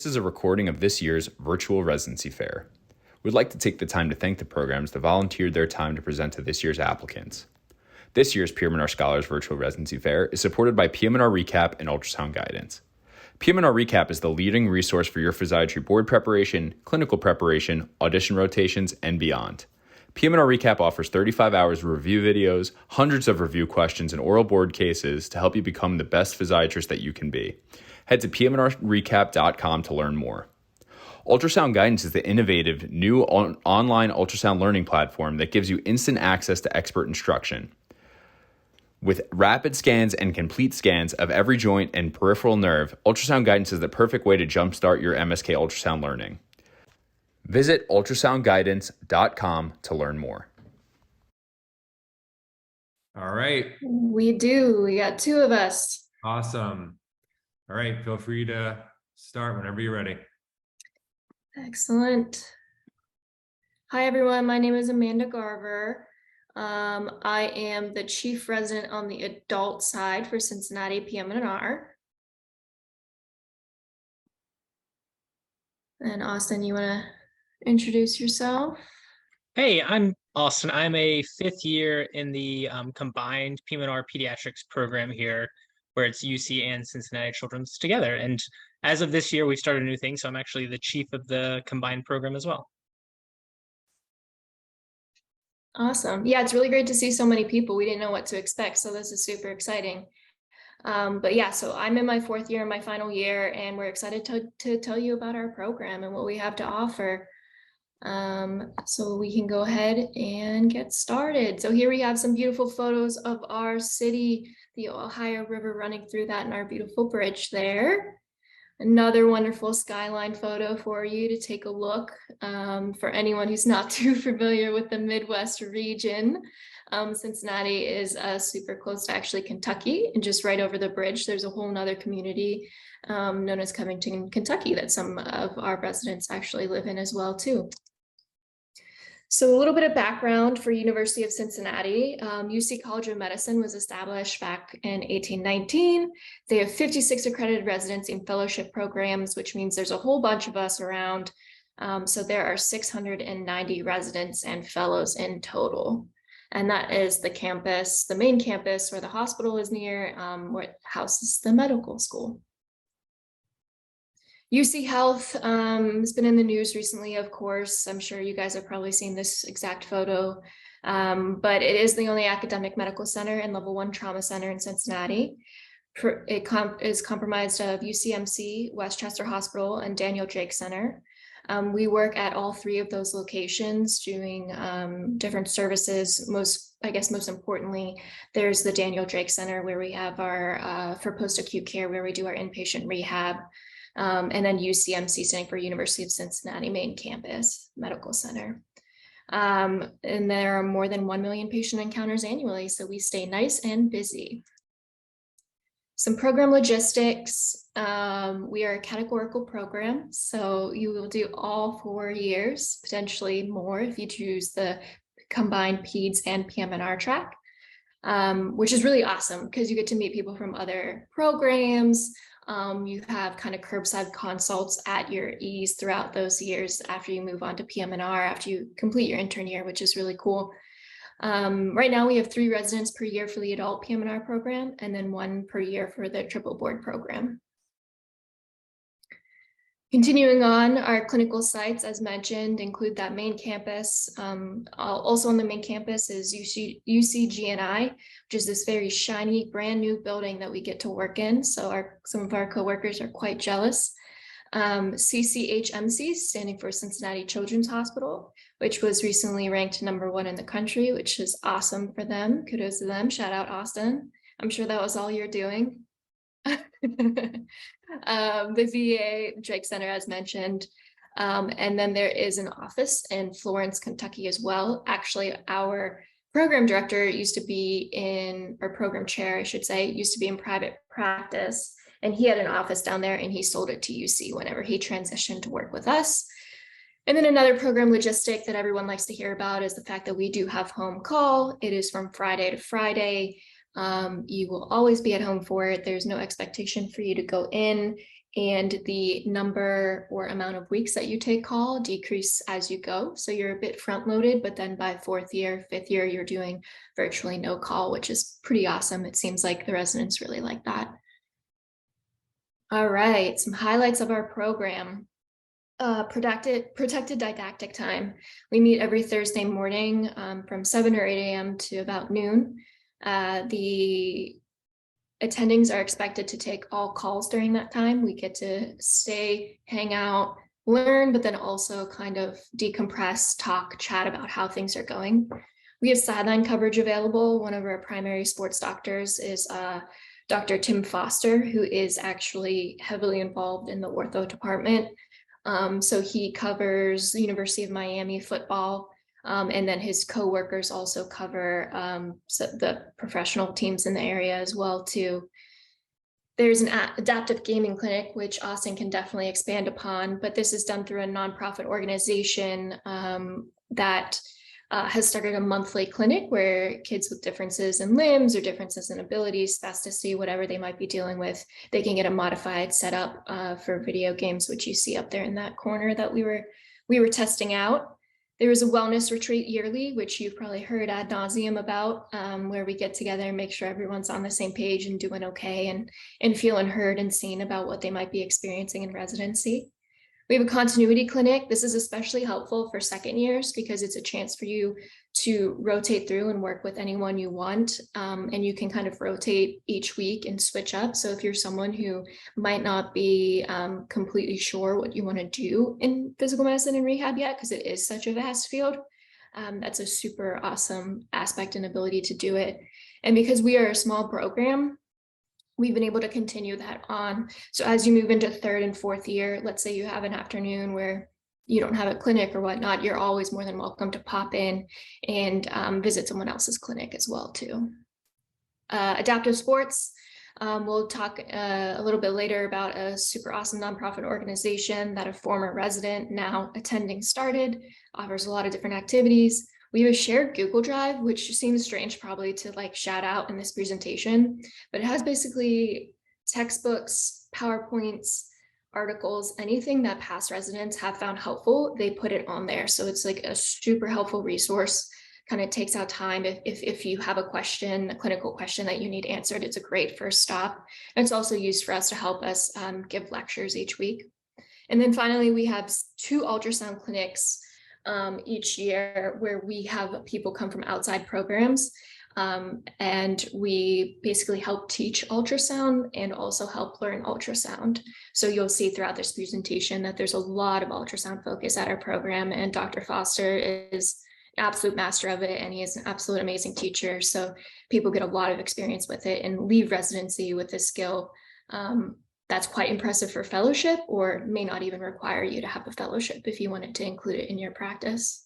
This is a recording of this year's Virtual Residency Fair. We'd like to take the time to thank the programs that volunteered their time to present to this year's applicants. This year's PM&R Scholars Virtual Residency Fair is supported by PM&R Recap and Ultrasound Guidance. PM&R Recap is the leading resource for your physiatry board preparation, clinical preparation, audition rotations, and beyond. PM&R Recap offers 35 hours of review videos, hundreds of review questions, and oral board cases to help you become the best physiatrist that you can be. Head to pmnrrecap.com to learn more. Ultrasound Guidance is the innovative new online ultrasound learning platform that gives you instant access to expert instruction. With rapid scans and complete scans of every joint and peripheral nerve, Ultrasound Guidance is the perfect way to jumpstart your MSK ultrasound learning. Visit ultrasoundguidance.com to learn more. All right. We do. We got two of us. Awesome. All right. Feel free to start whenever you're ready. Excellent. Hi, everyone. My name is Amanda Garver. I am the chief resident on the adult side for Cincinnati PM&R. And Austin, you want to introduce yourself? Hey, I'm Austin. I'm a fifth year in the combined PM&R pediatrics program here, where it's UC and Cincinnati Children's together. And as of this year, we've started a new thing. So I'm actually the chief of the combined program as well. Awesome. Yeah, it's really great to see so many people. We didn't know what to expect, so this is super exciting. But yeah, so I'm in my fourth year, my final year, and we're excited to tell you about our program and what we have to offer. So we can go ahead and get started. So here we have some beautiful photos of our city, the Ohio River running through that, and our beautiful bridge there. Another wonderful skyline photo for you to take a look. For anyone who's not too familiar with the Midwest region, Cincinnati is super close to actually Kentucky, and just right over the bridge, there's a whole nother community known as Covington, Kentucky, that some of our residents actually live in as well too. So a little bit of background for University of Cincinnati. UC College of Medicine was established back in 1819. They have 56 accredited residency and fellowship programs, which means there's a whole bunch of us around. So there are 690 residents and fellows in total. And that is the campus, the main campus where the hospital is near, where it houses the medical school. UC Health has been in the news recently, of course. I'm sure you guys have probably seen this exact photo, but it is the only academic medical center and level 1 trauma center in Cincinnati. It is comprised of UCMC, Westchester Hospital, and Daniel Drake Center. We work at all three of those locations doing different services. Most importantly, there's the Daniel Drake Center where we have our, for post-acute care, where we do our inpatient rehab. And then UCMC, standing for University of Cincinnati Main Campus Medical Center. And there are more than 1 million patient encounters annually, so we stay nice and busy. Some program logistics. We are a categorical program, so you will do all 4 years, potentially more if you choose the combined PEDS and PM&R track, which is really awesome because you get to meet people from other programs. You have kind of curbside consults at your ease throughout those years after you move on to PM&R, after you complete your intern year, which is really cool. Right now we have 3 residents per year for the adult PM&R program, and then 1 per year for the triple board program. Continuing on, our clinical sites, as mentioned, include that main campus. Also on the main campus is UCGNI, which is this very shiny, brand new building that we get to work in. So some of our coworkers are quite jealous. CCHMC, standing for Cincinnati Children's Hospital, which was recently ranked #1 in the country, which is awesome for them. Kudos to them. Shout out Austin. I'm sure that was all you're doing. The VA Drake Center, as mentioned, and then there is an office in Florence, Kentucky as well. Actually, our program director used to be in, or program chair, I should say, used to be in private practice, and he had an office down there, and he sold it to UC whenever he transitioned to work with us. And then another program logistic that everyone likes to hear about is the fact that we do have home call. It is from Friday to Friday. You will always be at home for it. There's no expectation for you to go in. and the number or amount of weeks that you take call decrease as you go. So you're a bit front loaded, but then by 4th year, 5th year, you're doing virtually no call, which is pretty awesome. It seems like the residents really like that. All right, some highlights of our program. Protected didactic time. We meet every Thursday morning from 7 or 8 a.m. to about noon. The attendings are expected to take all calls during that time. We get to stay, hang out, learn, but then also kind of decompress, talk, chat about how things are going. We have sideline coverage available. One of our primary sports doctors is Dr. Tim Foster, who is actually heavily involved in the ortho department. So he covers the University of Miami football, and then his co-workers also cover the professional teams in the area as well too. There's an adaptive gaming clinic, which Austin can definitely expand upon, but this is done through a nonprofit organization that has started a monthly clinic where kids with differences in limbs or differences in abilities, spasticity, whatever they might be dealing with, they can get a modified setup for video games, which you see up there in that corner that we were testing out. There is a wellness retreat yearly, which you've probably heard ad nauseum about, where we get together and make sure everyone's on the same page and doing okay and feeling heard and seen about what they might be experiencing in residency. We have a continuity clinic. This is especially helpful for second years because it's a chance for you to rotate through and work with anyone you want. And you can kind of rotate each week and switch up. So if you're someone who might not be completely sure what you want to do in physical medicine and rehab yet, because it is such a vast field, that's a super awesome aspect and ability to do it. And because we are a small program, we've been able to continue that on. So as you move into 3rd and 4th year, let's say you have an afternoon where you don't have a clinic or whatnot, you're always more than welcome to pop in and visit someone else's clinic as well too. Adaptive sports. We'll talk a little bit later about a super awesome nonprofit organization that a former resident now attending started, offers a lot of different activities. We have a shared Google Drive, which seems strange probably to like shout out in this presentation, but it has basically textbooks, PowerPoints, articles, anything that past residents have found helpful, they put it on there. So it's like a super helpful resource, kind of takes out time. If you have a question, a clinical question that you need answered, it's a great first stop. And it's also used for us to help us give lectures each week. And then finally, we have 2 ultrasound clinics each year where we have people come from outside programs and we basically help teach ultrasound and also help learn ultrasound. So you'll see throughout this presentation that there's a lot of ultrasound focus at our program, and Dr. Foster is an absolute master of it, and he is an absolute amazing teacher. So people get a lot of experience with it and leave residency with this skill that's quite impressive for fellowship, or may not even require you to have a fellowship if you wanted to include it in your practice.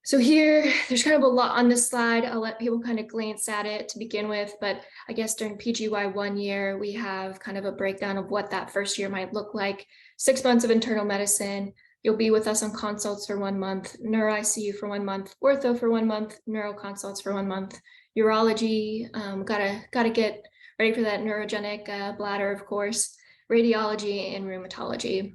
So here, there's kind of a lot on this slide. I'll let people kind of glance at it to begin with, but I guess during PGY 1 year, we have kind of a breakdown of what that first year might look like. 6 months of internal medicine. You'll be with us on consults for 1 month, neuro ICU for 1 month, ortho for 1 month, neuro consults for 1 month, urology, gotta get ready for that neurogenic bladder, of course, radiology and rheumatology.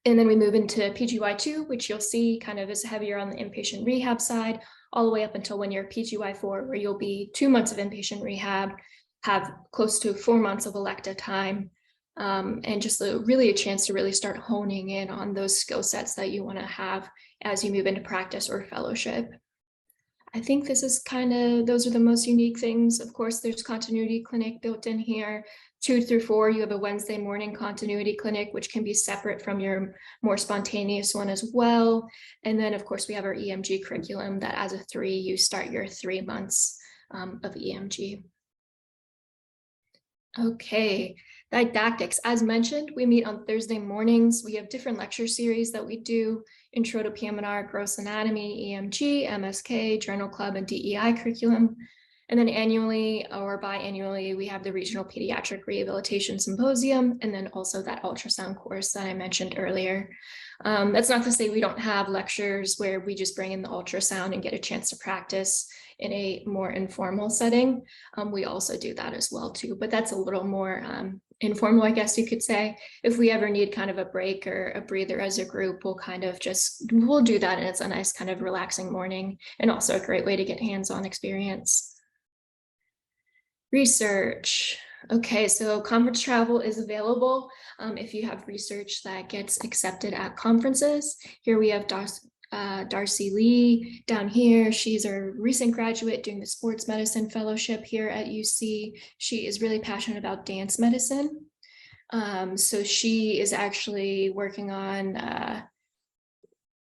And then we move into PGY 2, which you'll see kind of is heavier on the inpatient rehab side, all the way up until when you're PGY 4, where you'll be 2 months of inpatient rehab, have close to 4 months of elective time, and just really a chance to really start honing in on those skill sets that you want to have as you move into practice or fellowship. I think this is kind of, those are the most unique things. Of course, there's continuity clinic built in here. 2 through 4, you have a Wednesday morning continuity clinic, which can be separate from your more spontaneous one as well. And then of course, we have our EMG curriculum that as a 3, you start your 3 months of EMG. Okay, didactics. As mentioned, we meet on Thursday mornings. We have different lecture series that we do: Intro to PM&R, Gross Anatomy, EMG, MSK, Journal Club, and DEI curriculum. And then annually or biannually, we have the Regional Pediatric Rehabilitation Symposium, and then also that ultrasound course that I mentioned earlier. That's not to say we don't have lectures where we just bring in the ultrasound and get a chance to practice in a more informal setting. We also do that as well too, but that's a little more informal, I guess you could say. If we ever need kind of a break or a breather as a group, we'll do that. And it's a nice kind of relaxing morning and also a great way to get hands-on experience. Research. Okay, so conference travel is available if you have research that gets accepted at conferences. Here we have Darcy Lee down here. She's a recent graduate doing the sports medicine fellowship here at UC. She is really passionate about dance medicine. So she is actually working on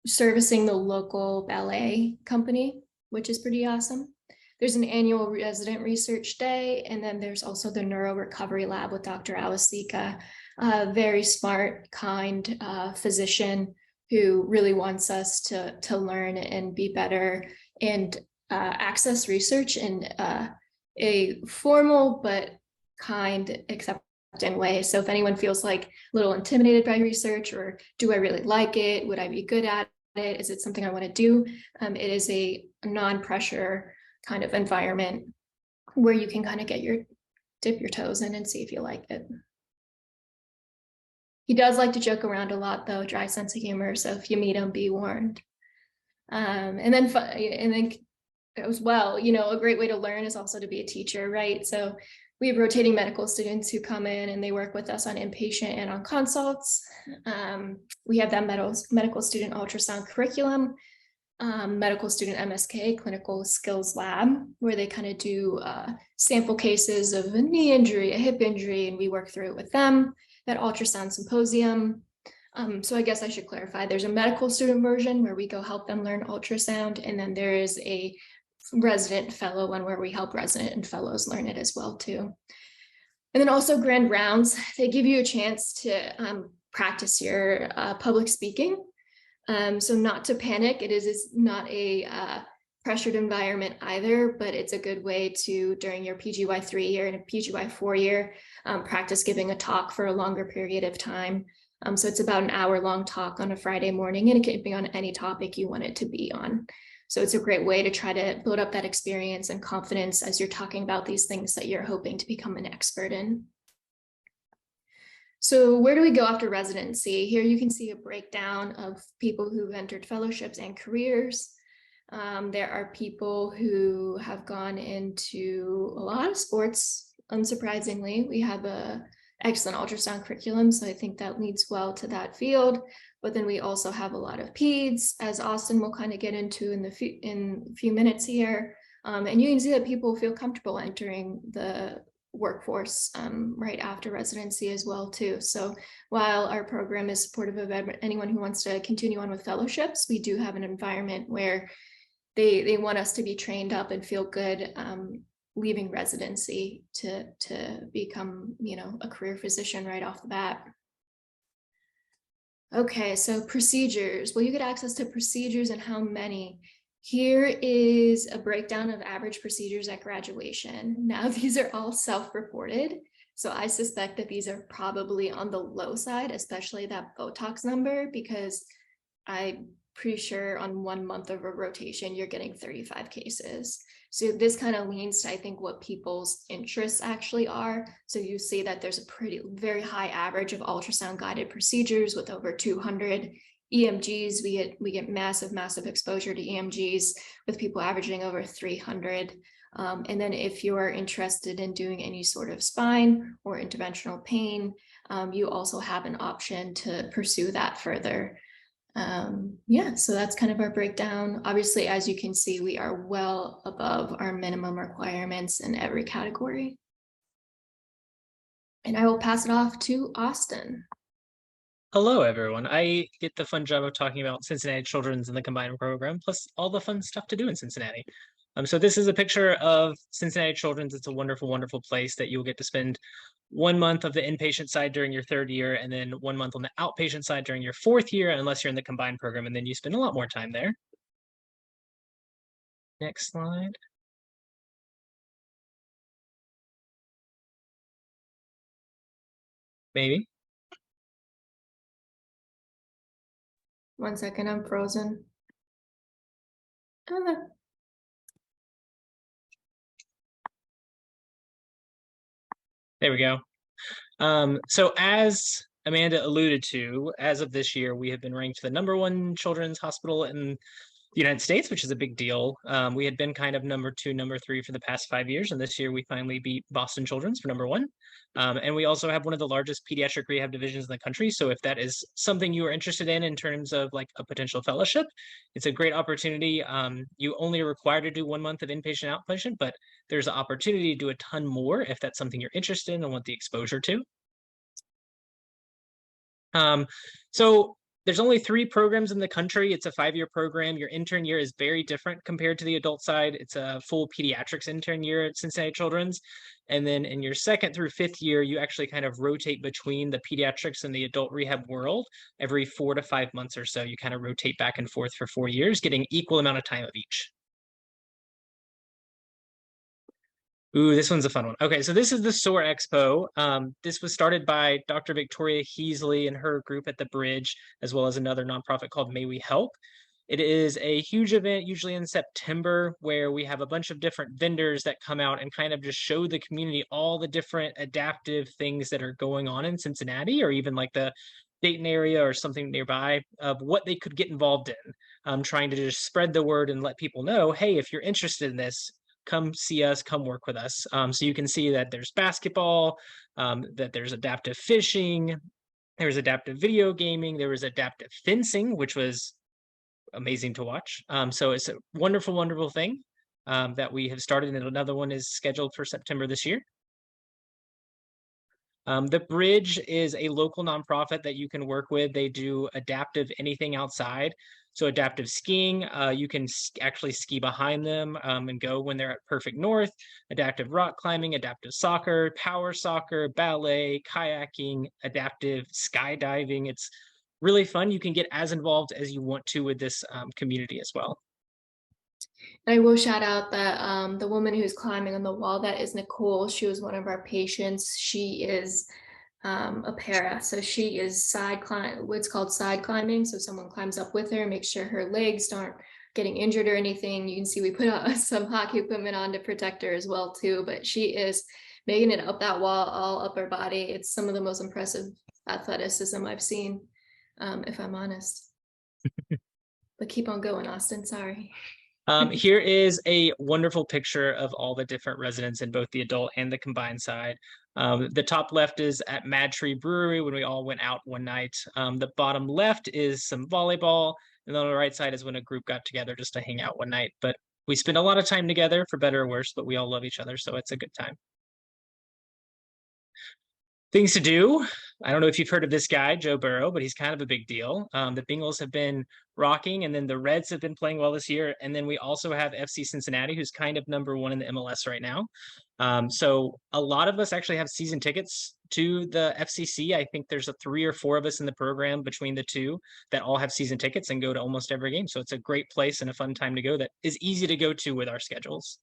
servicing the local ballet company, which is pretty awesome. There's an annual resident research day, and then there's also the neuro recovery lab with Dr. Awasika, a very smart, kind physician who really wants us to learn and be better and access research in a formal but kind, accepting way. So if anyone feels like a little intimidated by research, or do I really like it? Would I be good at it? Is it something I want to do? It is a non-pressure kind of environment where you can kind of dip your toes in and see if you like it. He does like to joke around a lot, though, dry sense of humor. So if you meet him, be warned. And then as well, a great way to learn is also to be a teacher, right? So we have rotating medical students who come in and they work with us on inpatient and on consults. We have that medical student ultrasound curriculum, medical student MSK, clinical skills lab, where they kind of do sample cases of a knee injury, a hip injury, and we work through it with them. That ultrasound symposium. So I guess I should clarify, there's a medical student version where we go help them learn ultrasound, and then there is a resident fellow one where we help resident and fellows learn it as well too. And then also grand rounds, they give you a chance to practice your public speaking. So not to panic, it's not a pressured environment either, but it's a good way to, during your PGY 3-year and a PGY 4-year, practice giving a talk for a longer period of time. So it's about an hour-long talk on a Friday morning, and it can be on any topic you want it to be on. So it's a great way to try to build up that experience and confidence as you're talking about these things that you're hoping to become an expert in. So where do we go after residency? Here you can see a breakdown of people who've entered fellowships and careers. There are people who have gone into a lot of sports, unsurprisingly. We have an excellent ultrasound curriculum, so I think that leads well to that field. But then we also have a lot of peds, as Austin will kind of get into in a few minutes here. And you can see that people feel comfortable entering the workforce right after residency as well too. So while our program is supportive of anyone who wants to continue on with fellowships, we do have an environment where they want us to be trained up and feel good leaving residency to become, a career physician right off the bat. Okay, so procedures. Will you get access to procedures and how many? Here is a breakdown of average procedures at graduation. Now, these are all self-reported, so I suspect that these are probably on the low side, especially that Botox number, because I'm pretty sure on 1 month of a rotation, you're getting 35 cases. So this kind of leans to, I think, what people's interests actually are. So you see that there's a very high average of ultrasound guided procedures with over 200 EMGs. We get massive exposure to EMGs with people averaging over 300. And then if you are interested in doing any sort of spine or interventional pain, you also have an option to pursue that further. So that's kind of our breakdown. Obviously, as you can see, we are well above our minimum requirements in every category. And I will pass it off to Austin. Hello, everyone. I get the fun job of talking about Cincinnati Children's and the combined program, plus all the fun stuff to do in Cincinnati. So this is a picture of Cincinnati Children's. It's a wonderful, wonderful place that you'll get to spend 1 month of the inpatient side during your 3rd year, and then 1 month on the outpatient side during your 4th year, unless you're in the combined program, and then you spend a lot more time there. Next slide. Maybe. 1 second, I'm frozen. There we go. So as Amanda alluded to, as of this year, we have been ranked the #1 children's hospital in the United States, which is a big deal. We had been kind of #2, #3 for the past 5 years, and this year we finally beat Boston Children's for #1. And we also have one of the largest pediatric rehab divisions in the country. So if that is something you are interested in terms of like a potential fellowship, it's a great opportunity. You only are required to do 1 month of inpatient outpatient, but there's an opportunity to do a ton more if that's something you're interested in and want the exposure to. So there's only 3 programs in the country. It's a 5-year program. Your intern year is very different compared to the adult side. It's a full pediatrics intern year at Cincinnati Children's. And then in your 2nd through 5th year, you actually kind of rotate between the pediatrics and the adult rehab world every 4 to 5 months or so. You kind of rotate back and forth for 4 years, getting equal amount of time of each. Ooh, this one's a fun one. Okay, so this is the SOAR Expo. This was started by Dr. Victoria Heasley and her group at the Bridge, as well as another nonprofit called May We Help. It is a huge event, usually in September, where we have a bunch of different vendors that come out and kind of just show the community all the different adaptive things that are going on in Cincinnati, or even like the Dayton area or something nearby, of what they could get involved in. Trying to just spread the word and let people know, hey, if you're interested in this, come see us, come work with us. So you can see that there's basketball, that there's adaptive fishing, there's adaptive video gaming, there was adaptive fencing, which was amazing to watch. So it's a wonderful, wonderful thing that we have started, and another one is scheduled for September this year. The Bridge is a local nonprofit that you can work with. They do adaptive anything outside. So adaptive skiing, you can actually ski behind them and go when they're at Perfect North. Adaptive rock climbing, adaptive soccer, power soccer, ballet, kayaking, adaptive skydiving. It's really fun. You can get as involved as you want to with this community as well. I will shout out that the woman who's climbing on the wall, that is Nicole. She was one of our patients. She is a para, so she is what's called side climbing. So someone climbs up with her, makes sure her legs aren't getting injured or anything. You can see we put out some hockey equipment on to protect her as well too, but she is making it up that wall, all up her body. It's some of the most impressive athleticism I've seen, if I'm honest. But keep on going, Austin, sorry. Here is a wonderful picture of all the different residents in both the adult and the combined side. The top left is at Mad Tree Brewery when we all went out one night. The bottom left is some volleyball, and on the right side is when a group got together just to hang out one night. But we spend a lot of time together, for better or worse, but we all love each other, so it's a good time. Things to do. I don't know if you've heard of this guy, Joe Burrow, but he's kind of a big deal. The Bengals have been rocking, and then the Reds have been playing well this year. And then we also have FC Cincinnati, who's kind of #1 in the MLS right now. So a lot of us actually have season tickets to the FCC. I think there's 3 or 4 of us in the program between the two that all have season tickets and go to almost every game. So it's a great place and a fun time to go that is easy to go to with our schedules.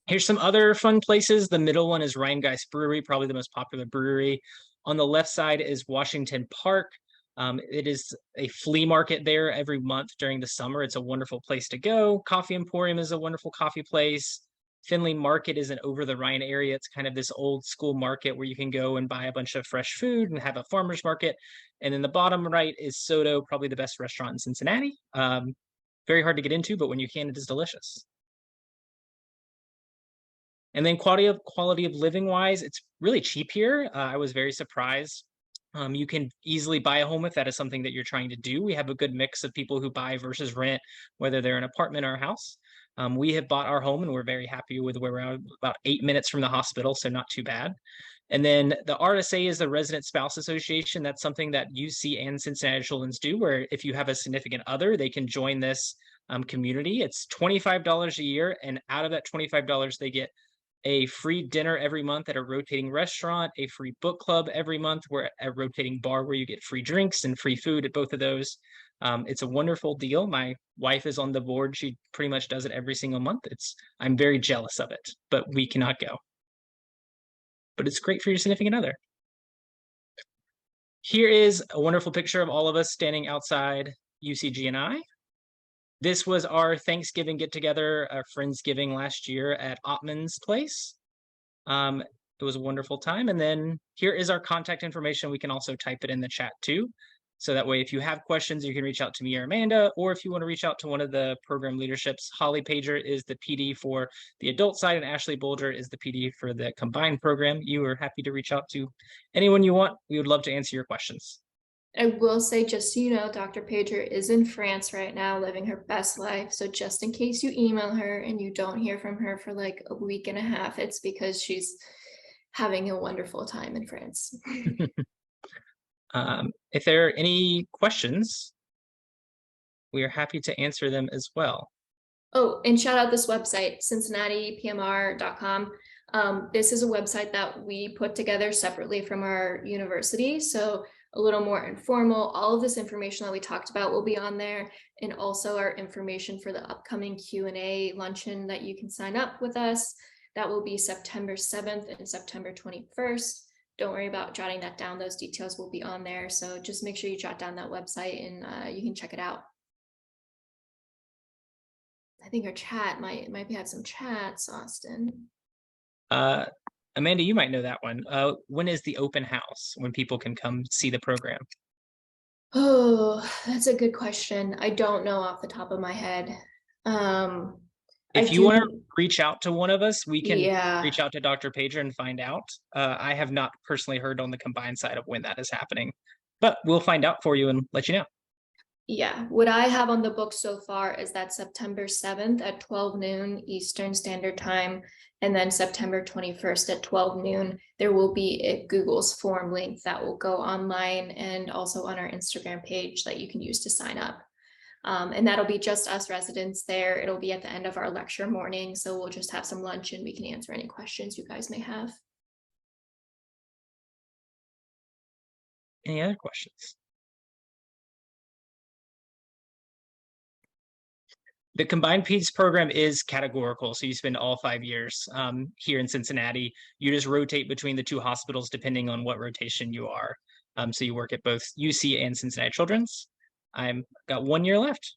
Here's some other fun places. The middle one is Rheingeist Brewery, probably the most popular brewery. On the left side is Washington Park. It is a flea market there every month during the summer. It's a wonderful place to go. Coffee Emporium is a wonderful coffee place. Finley Market is an over the Rhine area. It's kind of this old school market where you can go and buy a bunch of fresh food and have a farmer's market. And then the bottom right is Soto, probably the best restaurant in Cincinnati. Very hard to get into, but when you can, it is delicious. And then quality of living wise, it's really cheap here. I was very surprised. You can easily buy a home if that is something that you're trying to do. We have a good mix of people who buy versus rent, whether they're an apartment or a house. We have bought our home and we're very happy with where we're at, about 8 minutes from the hospital, so not too bad. And then the RSA is the Resident Spouse Association. That's something that UC and Cincinnati Children's do, where if you have a significant other, they can join this community. It's $25 a year, and out of that $25, they get a free dinner every month at a rotating restaurant, a free book club every month, where a rotating bar where you get free drinks and free food at both of those. It's a wonderful deal. My wife is on the board. She pretty much does it every single month. I'm very jealous of it, but we cannot go. But it's great for your significant other. Here is a wonderful picture of all of us standing outside UCG&I. This was our Thanksgiving get-together, our Friendsgiving last year at Ottman's place. It was a wonderful time. And then here is our contact information. We can also type it in the chat too. So that way, if you have questions, you can reach out to me or Amanda, or if you want to reach out to one of the program leaderships. Holly Pager is the PD for the adult side, and Ashley Bolger is the PD for the combined program. You are happy to reach out to anyone you want. We would love to answer your questions. I will say, just so you know, Dr. Pager is in France right now, living her best life. So just in case you email her and you don't hear from her for like a week and a half, it's because she's having a wonderful time in France. If there are any questions, we are happy to answer them as well. Oh, and shout out this website, cincinnatipmr.com. This is a website that we put together separately from our university. So a little more informal. All of this information that we talked about will be on there, and also our information for the upcoming Q&A luncheon that you can sign up with us. That will be September 7th and September 21st. Don't worry about jotting that down. Those details will be on there. So just make sure you jot down that website and you can check it out. I think our chat might have some chats, Austin. Amanda, you might know that one. When is the open house when people can come see the program? Oh, that's a good question. I don't know off the top of my head. If you want to reach out to one of us, we can reach out to Dr. Pager and find out. I have not personally heard on the combined side of when that is happening, but we'll find out for you and let you know. Yeah, what I have on the book so far is that September 7th at 12 noon Eastern Standard Time, and then September 21st at 12 noon, there will be a Google's form link that will go online and also on our Instagram page that you can use to sign up. And that'll be just us residents there. It'll be at the end of our lecture morning. So we'll just have some lunch and we can answer any questions you guys may have. Any other questions? The combined PEDS program is categorical. So you spend all 5 years here in Cincinnati. You just rotate between the two hospitals depending on what rotation you are. So you work at both UC and Cincinnati Children's. I've got 1 year left.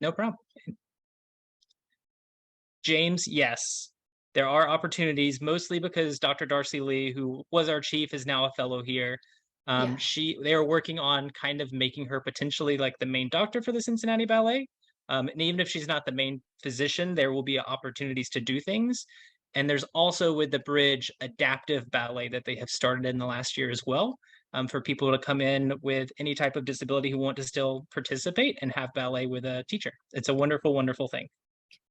No problem. James, yes. There are opportunities, mostly because Dr. Darcy Lee, who was our chief, is now a fellow here. They are working on kind of making her potentially like the main doctor for the Cincinnati Ballet. And even if she's not the main physician, there will be opportunities to do things. And there's also with the Bridge adaptive ballet that they have started in the last year as well, for people to come in with any type of disability who want to still participate and have ballet with a teacher. It's a wonderful, wonderful thing.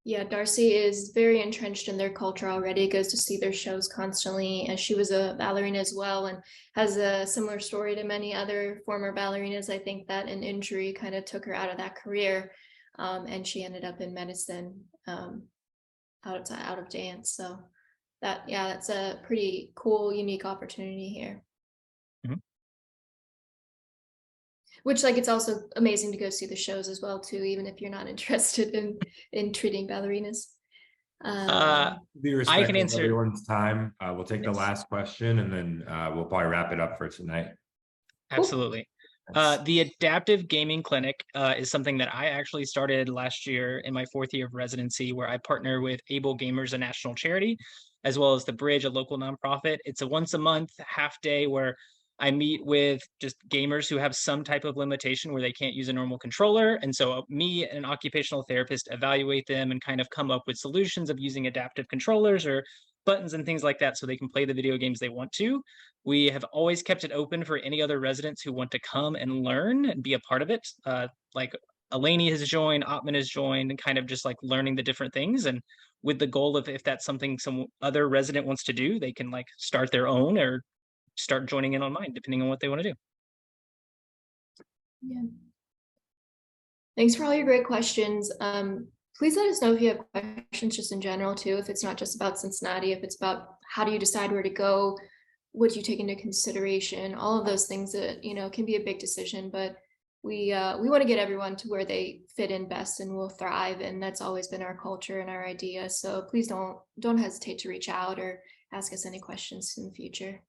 Yeah, Darcy is very entrenched in their culture already, goes to see their shows constantly, and she was a ballerina as well and has a similar story to many other former ballerinas. I think that an injury kind of took her out of that career, and she ended up in medicine, out of dance. So that's a pretty cool, unique opportunity here. Mm-hmm. Which, like, it's also amazing to go see the shows as well too, even if you're not interested in treating ballerinas. I can answer everyone's time. We'll take the Yes. last question and then we'll probably wrap it up for tonight. Absolutely. The adaptive gaming clinic is something that I actually started last year in my 4th year of residency, where I partner with Able Gamers, a national charity, as well as the Bridge, a local nonprofit. It's a once a month half day where I meet with just gamers who have some type of limitation where they can't use a normal controller. And so me and an occupational therapist evaluate them and kind of come up with solutions of using adaptive controllers or buttons and things like that so they can play the video games they want to. We have always kept it open for any other residents who want to come and learn and be a part of it. Like Eleni has joined, Ottman has joined, and kind of just like learning the different things. And with the goal of if that's something some other resident wants to do, they can like start their own or start joining in on mine, depending on what they want to do. Yeah. Thanks for all your great questions. Please let us know if you have questions just in general too, if it's not just about Cincinnati, if it's about how do you decide where to go, what do you take into consideration, all of those things that, can be a big decision, but we want to get everyone to where they fit in best and will thrive. And that's always been our culture and our idea. So please don't hesitate to reach out or ask us any questions in the future.